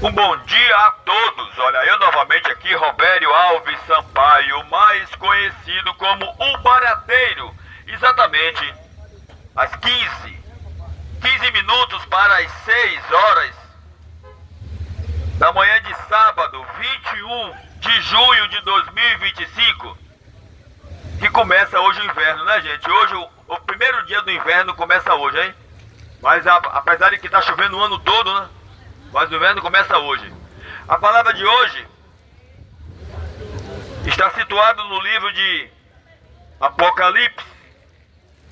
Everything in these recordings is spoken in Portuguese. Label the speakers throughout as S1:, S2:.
S1: Um bom dia a todos. Olha, eu novamente aqui, Robério Alves Sampaio, mais conhecido como o Barateiro. Exatamente às 15 minutos para as 6 horas da manhã de sábado, 21 de junho de 2025, que começa hoje o inverno, né, gente? Hoje, o primeiro dia do inverno começa hoje, hein? Mas apesar de que tá chovendo o ano todo, né? Mas o inverno começa hoje. A palavra de hoje está situada no livro de Apocalipse.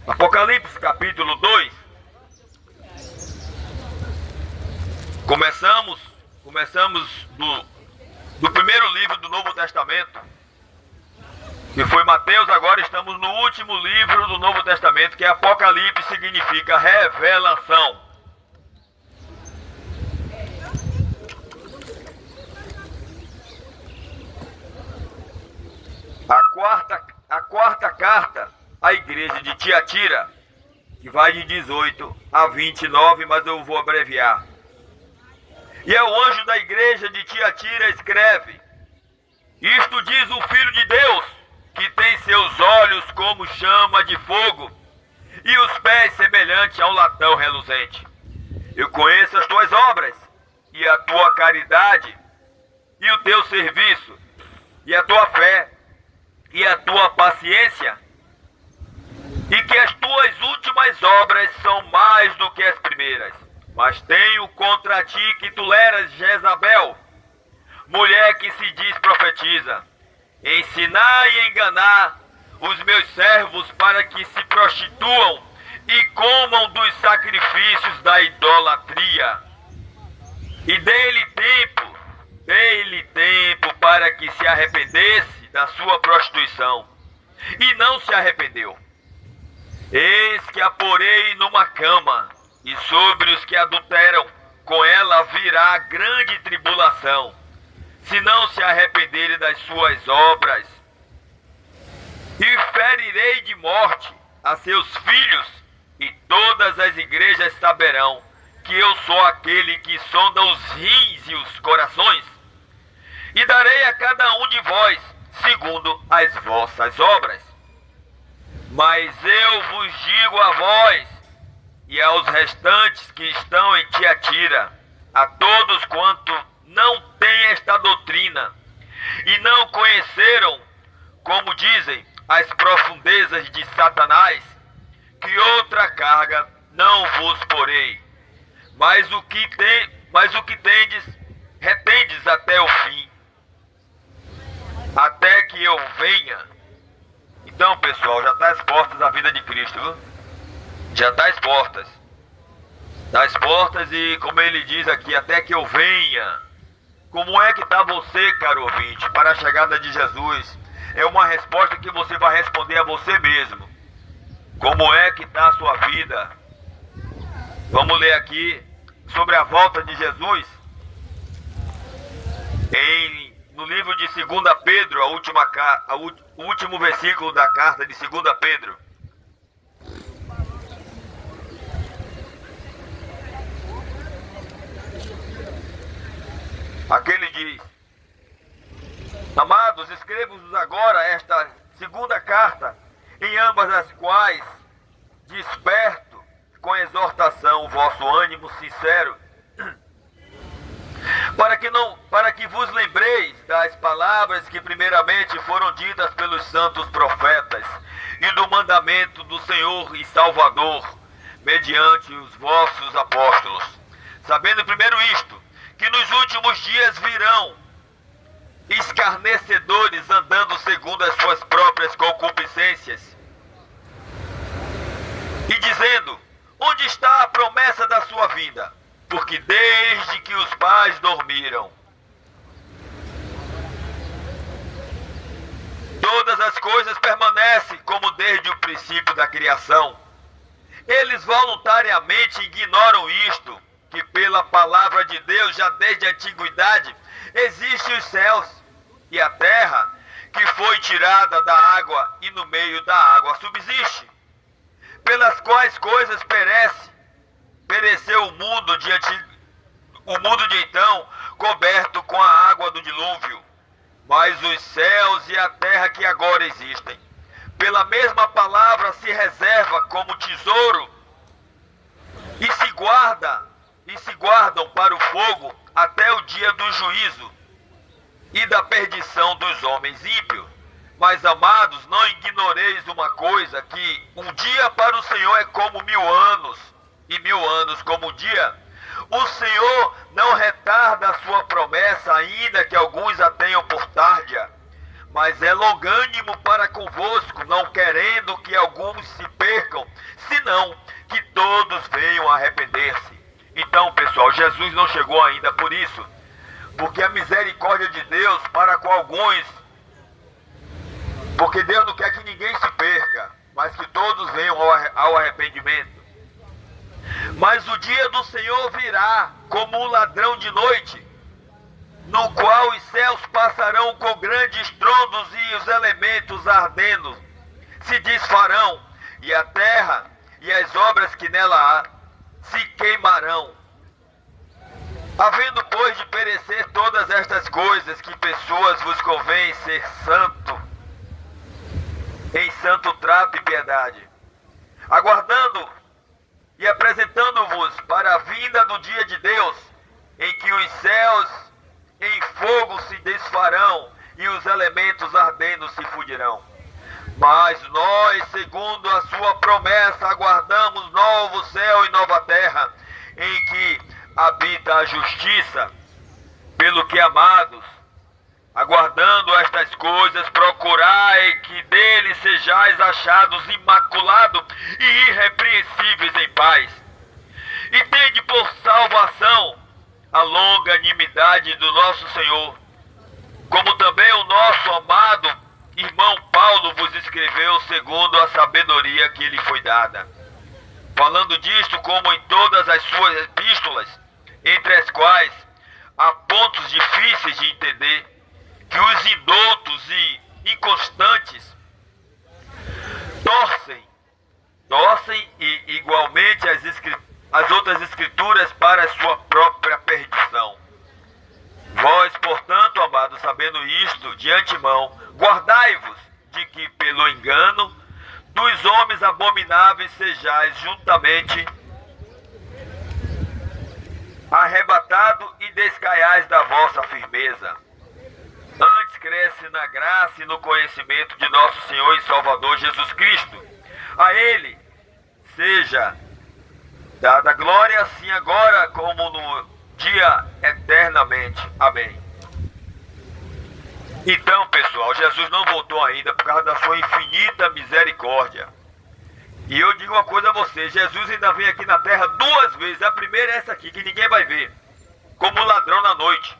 S1: Apocalipse capítulo 2. Começamos do primeiro livro do Novo Testamento, que foi Mateus. Agora estamos no último livro do Novo Testamento, que é Apocalipse, significa revelação. A quarta carta à igreja de Tiatira, que vai de 18 a 29, mas eu vou abreviar. E é o anjo da igreja de Tiatira escreve: isto diz o Filho de Deus, que tem seus olhos como chama de fogo e os pés semelhantes a um latão reluzente. Eu conheço as tuas obras e a tua caridade e o teu serviço e a tua fé e a tua paciência, e que as tuas últimas obras são mais do que as primeiras. Mas tenho contra ti que toleras Jezabel, mulher que se diz profetiza, ensinar e enganar os meus servos para que se prostituam e comam dos sacrifícios da idolatria. E dei-lhe tempo para que se arrependesse da sua prostituição, e não se arrependeu. Eis que a porei numa cama, e sobre os que adulteram com ela virá grande tribulação, se não se arrependerem das suas obras. E ferirei de morte a seus filhos, e todas as igrejas saberão que eu sou aquele que sonda os rins e os corações, e darei a cada um de vós segundo as vossas obras. Mas eu vos digo a vós e aos restantes que estão em Tiatira, a todos quanto não têm esta doutrina e não conheceram, como dizem, as profundezas de Satanás, que outra carga não vos porei, mas o que tendes, retendes até o fim, até que eu venha. Então, pessoal, já está às portas a vida de Cristo, viu? Já está às portas. Está às portas, e como ele diz aqui, até que eu venha. Como é que está você, caro ouvinte, para a chegada de Jesus? É uma resposta que você vai responder a você mesmo. Como é que está a sua vida? Vamos ler aqui sobre a volta de Jesus no livro de 2 Pedro, o último versículo da carta de 2 Pedro. Aquele diz: amados, escrevo-vos agora esta segunda carta, em ambas as quais desperto com exortação o vosso ânimo sincero, para que vos lembreis das palavras que primeiramente foram ditas pelos santos profetas, e do mandamento do Senhor e Salvador, mediante os vossos apóstolos, sabendo primeiro isto, que nos últimos dias virão escarnecedores, andando segundo as suas próprias concupiscências, e dizendo: onde está a promessa da sua vinda? Porque desde que os pais dormiram, todas as coisas permanecem como desde o princípio da criação. Eles voluntariamente ignoram isto, que pela palavra de Deus, já desde a antiguidade, existem os céus e a terra, que foi tirada da água e no meio da água subsiste, pelas quais coisas pereceu o mundo de então, coberto com a água do dilúvio, mas os céus e a terra que agora existem, pela mesma palavra se reserva como tesouro e se guardam para o fogo até o dia do juízo e da perdição dos homens ímpios. Mas, amados, não ignoreis uma coisa, que um dia para o Senhor é como 1000 anos, e 1000 anos como um dia. O Senhor não retarda a sua promessa, ainda que alguns a tenham por tardia, mas é longânimo para convosco, não querendo que alguns se percam, senão que todos venham a arrepender-se. Então, pessoal, Jesus não chegou ainda por isso, porque a misericórdia de Deus para com alguns, porque Deus não quer que ninguém se perca, mas que todos venham ao arrependimento. Mas o dia do Senhor virá como um ladrão de noite, no qual os céus passarão com grandes estrondos e os elementos ardendo se desfarão, e a terra e as obras que nela há se queimarão. Havendo, pois, de perecer todas estas coisas, que pessoas vos convém ser santo, em santo trato e piedade, aguardando e apresentando-vos para a vinda do dia de Deus, em que os céus em fogo se desfarão e os elementos ardendo se fundirão. Mas nós, segundo a sua promessa, aguardamos novo céu e nova terra, em que habita a justiça. Pelo que, amados, aguardando estas coisas, procurai que dele sejais achados imaculados e irrepreensíveis em paz. E tende por salvação a longanimidade do nosso Senhor, como também o nosso amado irmão Paulo vos escreveu segundo a sabedoria que lhe foi dada. Falando disto, como em todas as suas epístolas, entre as quais há pontos difíceis de entender, que os indoutos e inconstantes torcem e igualmente as outras escrituras para a sua própria perdição. Vós, portanto, amados, sabendo isto de antemão, guardai-vos de que pelo engano dos homens abomináveis sejais juntamente arrebatado e descaiais da vossa firmeza. Antes cresce na graça e no conhecimento de nosso Senhor e Salvador Jesus Cristo. A Ele seja dada glória, assim agora como no dia eternamente. Amém. Então, pessoal, Jesus não voltou ainda por causa da sua infinita misericórdia. E eu digo uma coisa a vocês, Jesus ainda vem aqui na terra 2 vezes. A primeira é essa aqui, que ninguém vai ver, como um ladrão na noite.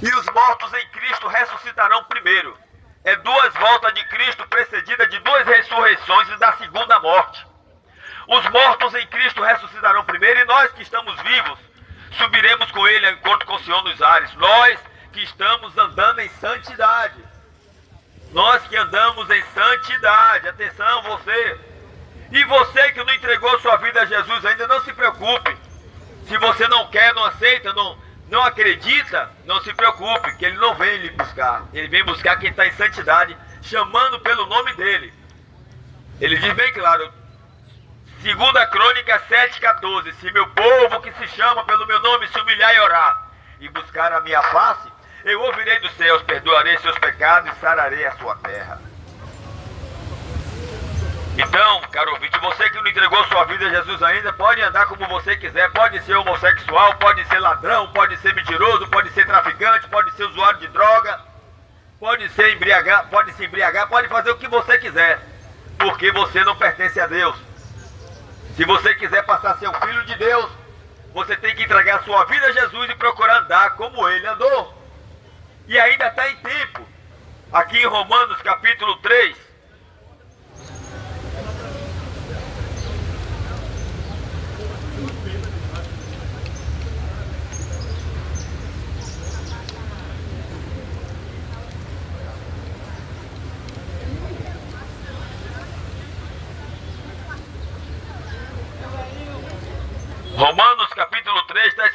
S1: E os mortos em Cristo ressuscitarão primeiro. É 2 voltas de Cristo precedidas de 2 ressurreições e da segunda morte. Os mortos em Cristo ressuscitarão primeiro, e nós que estamos vivos subiremos com Ele ao encontro com o Senhor nos ares. Nós que estamos andando em santidade. Nós que andamos em santidade. Atenção, você. E você que não entregou sua vida a Jesus ainda, não se preocupe. Se você não quer, não aceita, não acredita, não se preocupe, que Ele não vem lhe buscar. Ele vem buscar quem está em santidade, chamando pelo nome dEle. Ele diz bem claro, 2 Crônicas 7,14: se meu povo que se chama pelo meu nome se humilhar e orar, e buscar a minha face, eu ouvirei dos céus, perdoarei seus pecados e sararei a sua terra. Então, caro ouvinte, você que não entregou sua vida a Jesus ainda, pode andar como você quiser, pode ser homossexual, pode ser ladrão, pode ser mentiroso, pode ser traficante, pode ser usuário de droga, pode se embriagar, pode fazer o que você quiser, porque você não pertence a Deus. Se você quiser passar a ser um filho de Deus, você tem que entregar sua vida a Jesus e procurar andar como Ele andou. E ainda está em tempo. Aqui em Romanos capítulo 3, Romanos capítulo 3 está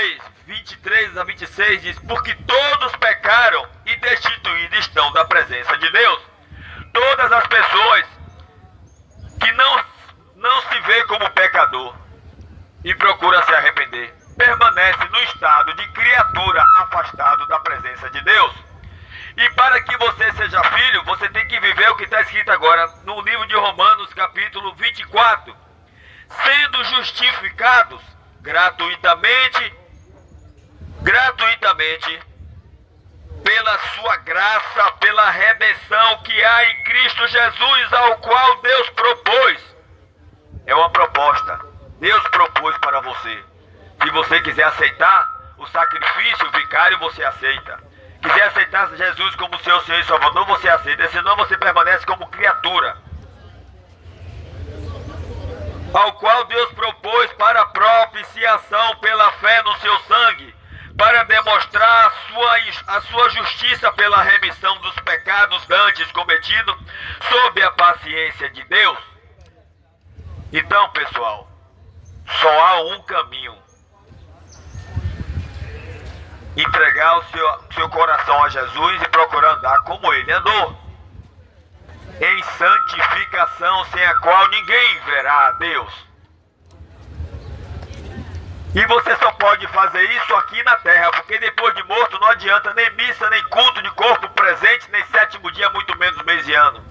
S1: 10, 23 a 26 diz: porque todos pecaram e destituídos estão da presença de Deus. Todas as pessoas que não se vê como pecador e procura se arrepender, permanece no estado de criatura afastado da presença de Deus. E para que você seja filho, você tem que viver o que está escrito agora no livro de Romanos, capítulo 24. Sendo justificados gratuitamente, pela sua graça, pela redenção que há em Cristo Jesus, ao qual Deus propôs. É uma proposta. Deus propôs para você. Se você quiser aceitar o sacrifício, o vicário, você aceita. Quiser aceitar Jesus como seu Senhor e Salvador, você aceita. Senão você permanece como criatura. Ao qual Deus propôs para a propiciação pela fé no seu sangue, para demonstrar a sua justiça pela remissão dos pecados dantes cometidos sob a paciência de Deus. Então, pessoal, só há um caminho: entregar o seu coração a Jesus e procurar andar como ele andou, em santificação, sem a qual ninguém verá a Deus. E você só pode fazer isso aqui na terra, porque depois de morto não adianta nem missa, nem culto de corpo presente, nem sétimo dia, muito menos mês e ano.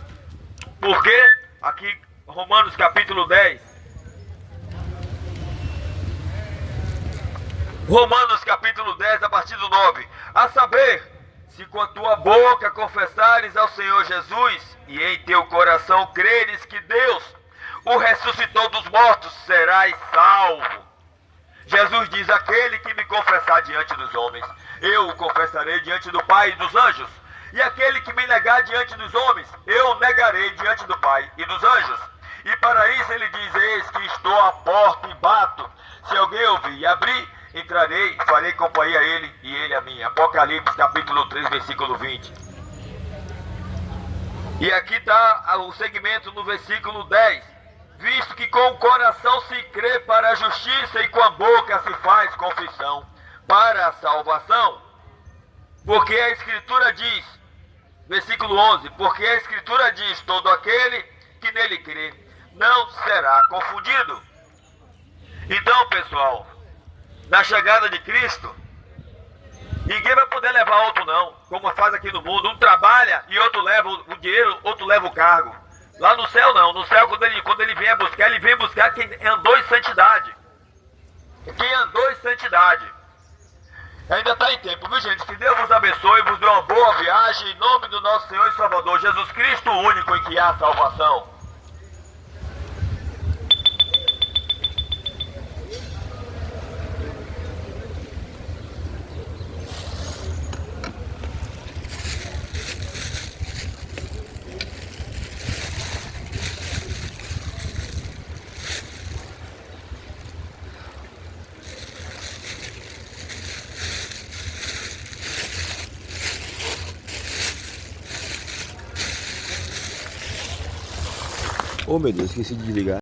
S1: Porque aqui, Romanos capítulo 10. Romanos capítulo 10, a partir do 9. A saber, se com a tua boca confessares ao Senhor Jesus, e em teu coração creres que Deus o ressuscitou dos mortos, serás salvo. Jesus diz: aquele que me confessar diante dos homens, eu o confessarei diante do Pai e dos anjos. E aquele que me negar diante dos homens, eu o negarei diante do Pai e dos anjos. E para isso ele diz: eis que estou à porta e bato. Se alguém ouvir e abrir, entrarei e farei companhia a ele e ele a mim. Apocalipse capítulo 3, versículo 20. E aqui está o segmento no versículo 10. Visto que com o coração se crê para a justiça e com a boca se faz confissão para a salvação. Porque a Escritura diz, versículo 11, porque a Escritura diz: todo aquele que nele crê não será confundido. Então, pessoal, na chegada de Cristo, ninguém vai poder levar outro não, como faz aqui no mundo. Um trabalha e outro leva o dinheiro, outro leva o cargo. Lá no céu não, no céu quando ele vier buscar, ele vem buscar quem andou em santidade. Quem andou em santidade. Ainda está em tempo, viu gente? Que Deus vos abençoe, vos dê uma boa viagem, em nome do nosso Senhor e Salvador Jesus Cristo, o único em que há salvação.
S2: Oh meu Deus, esqueci de desligar.